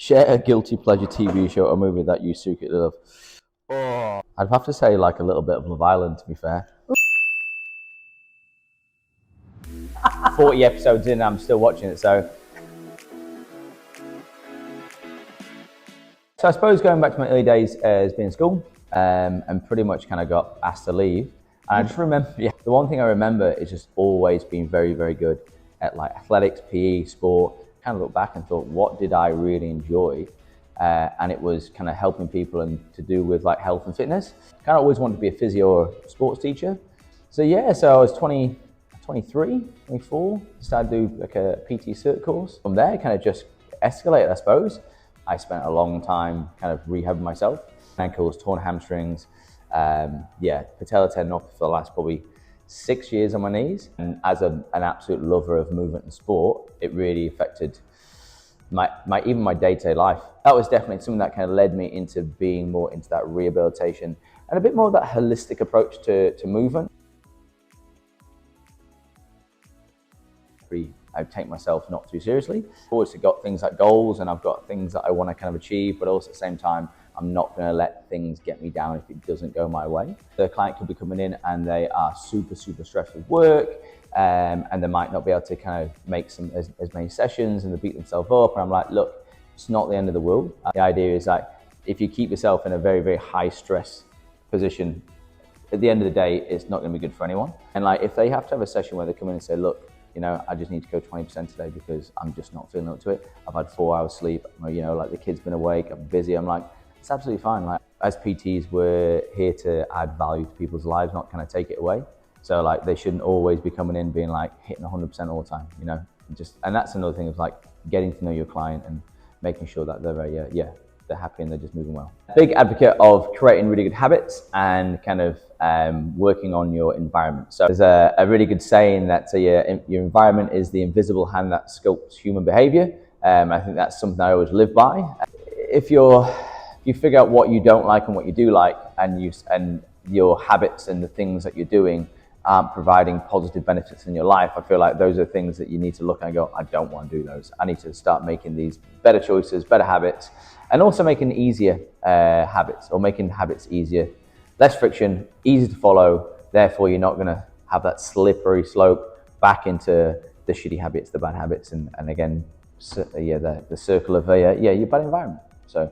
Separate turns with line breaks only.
Share a guilty pleasure TV show or movie that you secretly love. Oh, I'd have to say like a little bit of Love Island, to be fair. 40 episodes in, I'm still watching it, so. So I suppose going back to my early days as being in school, and pretty much kind of got asked to leave. And I just remember, the one thing I remember is just always being very, very good at like athletics, PE, sport. Kind of look back and thought, what did I really enjoy? And it was kind of helping people and to do with like health and fitness. Kind of always wanted to be a physio or sports teacher. So yeah, so I was 23, 24, started to do like a PT cert course. From there, kind of just escalated, I suppose. I spent a long time kind of rehabbing myself. Ankles, torn hamstrings, patella tendinopathy for the last probably 6 years on my knees. And as an absolute lover of movement and sport, it really affected even my day-to-day life. That was definitely something that kind of led me into being more into that rehabilitation and a bit more of that holistic approach to movement. I take myself not too seriously. I've always got things like goals and I've got things that I want to kind of achieve, but also at the same time, I'm not going to let things get me down if it doesn't go my way. The client could be coming in and they are super, super stressed with work, and they might not be able to kind of make as many sessions and they beat themselves up. And I'm like, look, it's not the end of the world. The idea is like, if you keep yourself in a very, very high stress position, at the end of the day, it's not going to be good for anyone. And like, if they have to have a session where they come in and say, look, you know, I just need to go 20% today because I'm just not feeling up to it. I've had 4 hours sleep, you know, like the kid's been awake, I'm busy. I'm like, it's absolutely fine. Like, as PTs, we're here to add value to people's lives, not kind of take it away. So like, they shouldn't always be coming in being like hitting 100% all the time, you know, and that's another thing of like getting to know your client and making sure that they're very, they're happy and they're just moving well. Big advocate of creating really good habits and kind of working on your environment. So there's a really good saying that your environment is the invisible hand that sculpts human behavior. I think that's something I always live by. If you figure out what you don't like and what you do like, and your habits and the things that you're doing aren't providing positive benefits in your life, I feel like those are things that you need to look and go, I don't want to do those. I need to start making these better choices, better habits, and also making easier habits, or making habits easier. Less friction, easy to follow, therefore you're not going to have that slippery slope back into the shitty habits, the bad habits, and again, the circle of your bad environment. So